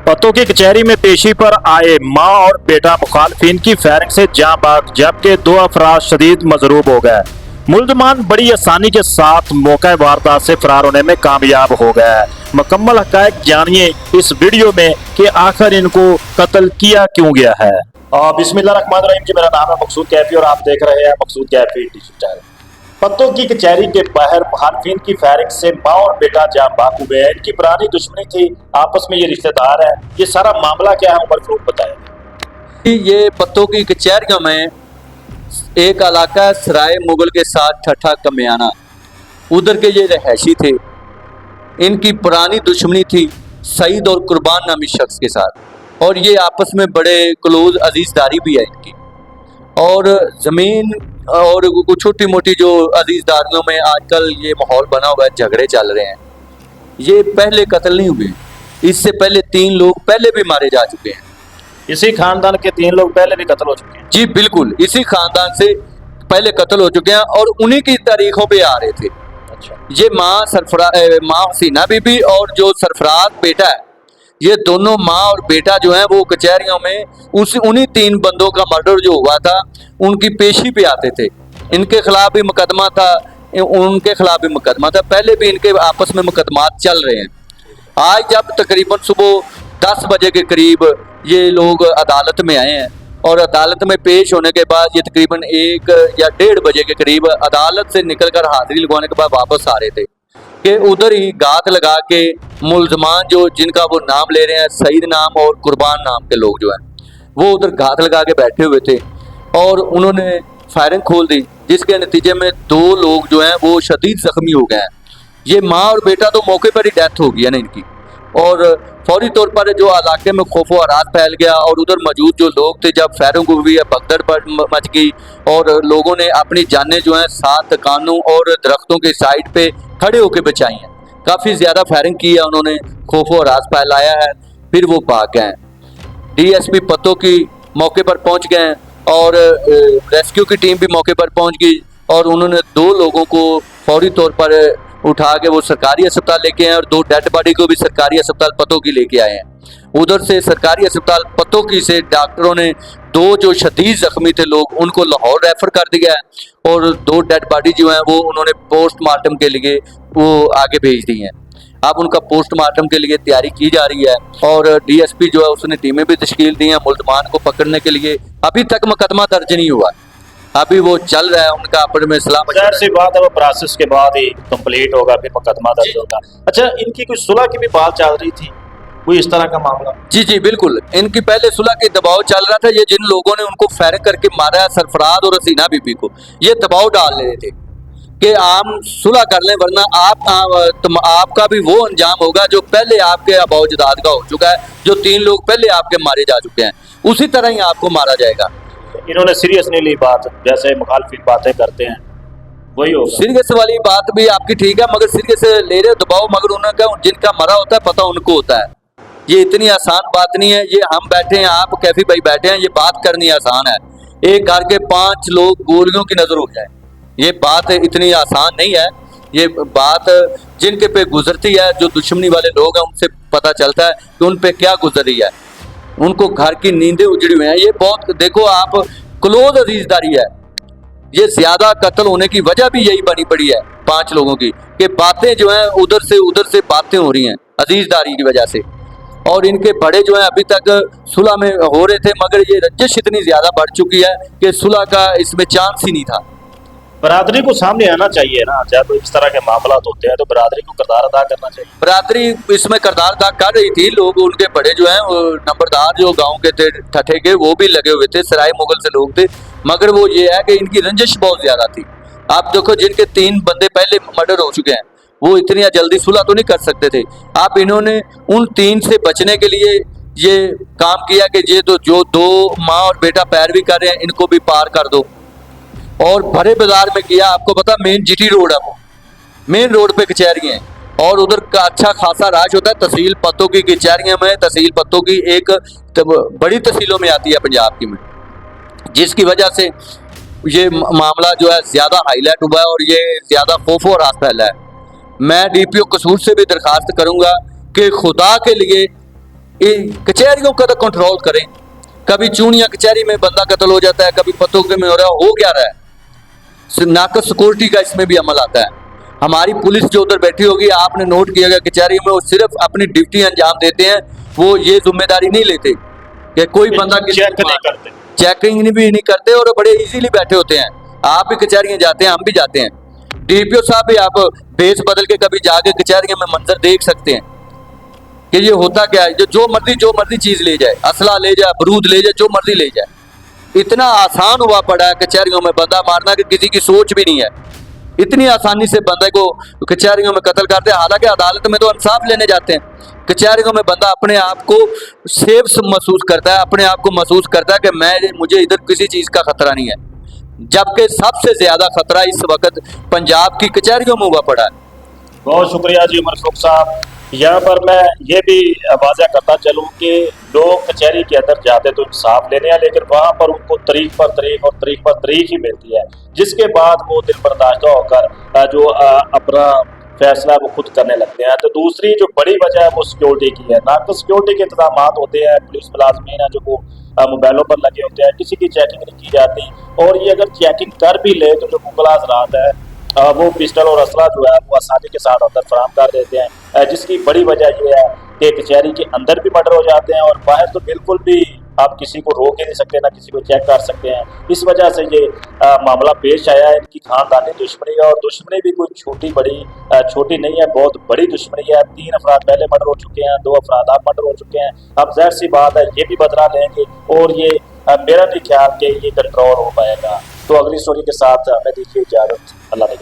पतों की कचहरी में पेशी पर आए मां और बेटा मुखालफिन की फायरिंग से जाँ बाग, जबकि 2 अफराद शदीद मजरूब हो गए। मुल्जमान बड़ी आसानी के साथ मौका वारदात से फरार होने में कामयाब हो गए। मुकम्मल हकायक जानिए इस वीडियो में कि आखिर इनको कत्ल किया क्यों गया है। बिस्मिल्लाहिर्रहमानिर्रहीम जी, मेरा नाम है मकसूद कैफी और आप देख रहे हैं मकसूद कैफी डिजिटल। पत्तों की कचहरी के बाहर मुखालफिन की फायरिंग से मां और बेटा जान बाग हुए हैं। इनकी पुरानी दुश्मनी थी, आपस में ये रिश्तेदार है। ये सारा मामला क्या है, उमर फरूक बताएं। ये पत्तों की कचहरियों में एक इलाका सराय मुगल के साथ ठट्ठा कमियाना, उधर के ये रहायशी थे। इनकी पुरानी दुश्मनी थी सईद और कुर्बान नामी शख्स के साथ, और ये आपस में बड़े क्लोज अजीजदारी भी है इनकी। और ज़मीन और कुछ छोटी मोटी जो अजीजदारियों में आजकल ये माहौल बना हुआ है, झगड़े चल रहे हैं। ये पहले कत्ल नहीं हुए, इससे पहले 3 लोग पहले भी मारे जा चुके हैं। इसी खानदान के 3 लोग पहले भी कत्ल हो चुके हैं। जी बिल्कुल, इसी खानदान से पहले कत्ल हो चुके हैं और उन्हीं की तारीखों पे आ रहे थे। अच्छा। ये माँ हसीना बीबी और जो सरफराज बेटा है, ये दोनों माँ और बेटा जो है वो कचहरियों में उन्हीं 3 बंदों का मर्डर जो हुआ था उनकी पेशी पे आते थे। इनके खिलाफ भी मुकदमा था, उनके खिलाफ भी मुकदमा था, पहले भी इनके आपस में मुकदमात चल रहे हैं। आज जब तकरीबन सुबह 10 बजे के करीब ये लोग अदालत में आए हैं और अदालत में पेश होने के बाद ये तकरीबन 1 या 1:30 बजे के करीब अदालत से निकलकर हाजिरी लगवाने के बाद वापस आ रहे थे कि उधर ही गात लगा के मुल्जमान जो जिनका वो नाम ले रहे हैं, सईद नाम और कुर्बान नाम के लोग जो हैं, वो उधर घात लगा के बैठे हुए थे और उन्होंने फायरिंग खोल दी, जिसके नतीजे में 2 लोग जो हैं वो शदीद जख्मी हो गए हैं। ये माँ और बेटा तो मौके पर ही डेथ हो गई है ना इनकी, और फौरी तौर पर जो इलाके में खौफो हरास फैल गया और उधर मौजूद जो लोग थे, जब फायरिंग हुई है भगदड़ मच गई और लोगों ने अपनी जानें जो हैं 7 दुकानों और दरख्तों के साइड पे खड़े होकर बचाई हैं। काफ़ी ज़्यादा फायरिंग की है उन्होंने, खौफो हरास फैलाया है, फिर वो भाग गए हैं। DSP पत्तों की मौके पर पहुंच गए और रेस्क्यू की टीम भी मौके पर पहुंच गई और उन्होंने 2 लोगों को फौरी तौर पर उठा के वो सरकारी अस्पताल लेके आए और 2 डेड बॉडी को भी सरकारी अस्पताल पत्तों की लेके आए हैं। उधर से सरकारी अस्पताल पत्तों की से डॉक्टरों ने 2 जो शदीद जख्मी थे लोग उनको लाहौर रेफर कर दिया है और 2 डेड बॉडी जो हैं वो उन्होंने पोस्टमार्टम के लिए वो आगे भेज दी हैं। अब उनका पोस्टमार्टम के लिए तैयारी की जा रही है और DSP जो है उसने टीमें भी तश्कील दी हैं मुल्जमान को पकड़ने के लिए। अभी तक मुकदमा दर्ज नहीं हुआ, अभी वो चल रहा है उनका अपने में इस्लाम। सी बात है, वो प्रोसेस के बाद ही कंप्लीट होगा, फिर मुकदमा दर्ज होगा। अच्छा, इनकी कोई सुलह की भी बात चल रही थी, कोई इस तरह का मामला? जी बिल्कुल, इनकी पहले सुलह के दबाव चल रहा था। ये जिन लोगों ने उनको फायरिंग करके मारा है, सरफराज और हसीना बीबी को, ये दबाव डाल रहे थे कि आम सुलह कर लें, वरना आपका भी वो अंजाम होगा जो पहले आपके आबाओ-अजदाद का हो चुका है, जो 3 लोग पहले आपके मारे जा चुके हैं, उसी तरह ही आपको मारा जाएगा। इन्होंने सीरियस नहीं ली बात, जैसे मुखालफिन बातें करते हैं वही होगा। सीरियस वाली बात भी आपकी ठीक है, मगर सीरियस ले रहे दबाव, मगर उन्होंने जिनका मरा होता है पता उनको होता है। ये इतनी आसान बात नहीं है। ये हम बैठे हैं, आप कैफी भाई बैठे हैं, ये बात करनी आसान है। एक घर के 5 लोग गोलियों की नजर हो जाए, ये बात इतनी आसान नहीं है। ये बात जिनके पे गुजरती है, जो दुश्मनी वाले लोग हैं, उनसे पता चलता है कि उन पे क्या गुजर रही है। उनको घर की नींदें उजड़ी हुई हैं। ये बहुत देखो आप, क्लोज अजीजदारी है। ये ज्यादा कत्ल होने की वजह भी यही बनी पड़ी है 5 लोगों की, कि बातें जो हैं उधर से बातें हो रही हैं अजीजदारी की वजह से। और इनके बड़े जो हैं अभी तक सुलह में हो रहे थे, मगर ये रंजिश इतनी ज्यादा बढ़ चुकी है कि सुलह का इसमें चांस ही नहीं था। बरादरी को सामने आना चाहिए ना, जब इस तरह के मामला होते हैं तो बरादरी को किरदार अदा करना चाहिए। बरादरी इसमें किरदार अदा कर रही थी। लोग उनके बड़े जो हैं नंबरदार जो गांव के थे ठठे के, वो भी लगे हुए थे, सराय मुगल से लोग थे, मगर वो ये है कि इनकी रंजिश बहुत ज्यादा थी। आप देखो, जिनके 3 बंदे पहले मर्डर हो चुके हैं, वो इतनी जल्दी सुलह तो नहीं कर सकते थे। आप इन्होंने उन 3 से बचने के लिए ये काम किया कि ये तो जो 2 माँ और बेटा पैरवी कर रहे हैं, इनको भी पार कर दो, और भरे बाजार में किया। आपको पता मेन GT रोड है, वो मेन रोड पे कचहरियाँ हैं और उधर का अच्छा खासा राज होता है। तहसील पत्तों की कचहरियाँ में, तहसील पत्तों की एक बड़ी तहसीलों में आती है पंजाब की में, जिसकी वजह से ये मामला जो है ज़्यादा हाईलाइट हुआ है और ये ज़्यादा खौफो और रास फैला है। मैं DPO कसूर से भी दरखास्त करूँगा कि खुदा के लिए ये कचहरियों का तो कंट्रोल करें। कभी चूनिया कचहरी में बंदा कत्ल हो जाता है, कभी पतोगरे में हो रहा है, हो क्या रहा है? नाकस सिक्योरिटी का इसमें भी अमल आता है। हमारी पुलिस जो उधर बैठी होगी, आपने नोट किया गया कचहरी में, वो सिर्फ अपनी ड्यूटी अंजाम देते हैं, वो ये जिम्मेदारी नहीं लेते कि कोई बंदा चेक नहीं करते, चेकिंग भी नहीं करते और बड़े इजीली बैठे होते हैं। आप भी कचहरियां जाते हैं, हम भी जाते हैं। डीपीओ साहब भी आप बेस बदल के कभी जाके कचहरियों में मंजर देख सकते हैं कि ये होता क्या है। जो मर्जी चीज ले जाए, असला ले जाए, बारूद ले जाए, जो मर्जी ले जाए। इतना आसान हुआ पड़ा है कचहरियों में बंदा मारना कि किसी की सोच भी नहीं है। इतनी आसानी से बंदे को कचहरियों में कत्ल करते हैं, हालांकि अदालत में तो इंसाफ लेने जाते हैं। कचहरियों में बंदा अपने आप को सेफ महसूस करता है, अपने आप को महसूस करता है कि मुझे इधर किसी चीज का खतरा नहीं है, जबकि सबसे ज्यादा खतरा इस वक्त पंजाब की कचहरियों में हुआ पड़ा है। बहुत शुक्रिया जी उमर फारूक साहब। यहाँ पर मैं ये भी वाज़ा करता चलूँ कि लोग कचहरी के अंदर जाते तो इंसाफ लेने हैं, लेकिन वहाँ पर उनको तरीक पर तरीक ही मिलती है, जिसके बाद वो दिल बर्दाश्त होकर जो अपना फैसला वो खुद करने लगते हैं। तो दूसरी जो बड़ी वजह है वो सिक्योरिटी की है। ना तो सिक्योरिटी के इंतजाम होते हैं, पुलिस मुलाजमीन है जो वो मोबाइलों पर लगे होते हैं, किसी की चेकिंग नहीं की जाती, और ये अगर चेकिंग कर भी ले तो जो मुगल हजरात है वो पिस्टल और असला जो है वो आसानी के साथ अंदर फराम कर देते हैं, जिसकी बड़ी वजह ये है कि कचहरी के अंदर भी मर्डर हो जाते हैं और बाहर तो बिल्कुल भी आप किसी को रोक ही नहीं सकते, ना किसी को चेक कर सकते हैं। इस वजह से ये मामला पेश आया है। इनकी खानदानी दुश्मनी है, और दुश्मनी भी कोई छोटी नहीं है, बहुत बड़ी दुश्मनी है। 3 अफराद पहले मर्डर हो चुके हैं, 2 अफराद अब मर्डर हो चुके हैं। अब जाहिर सी बात है ये भी बदला लेंगे, और ये मेरा नहीं ख्याल कि ये कंट्रोल हो पाएगा। तो अगली स्टोरी के साथ हमें दीजिए इजाजत। अल्लाह ने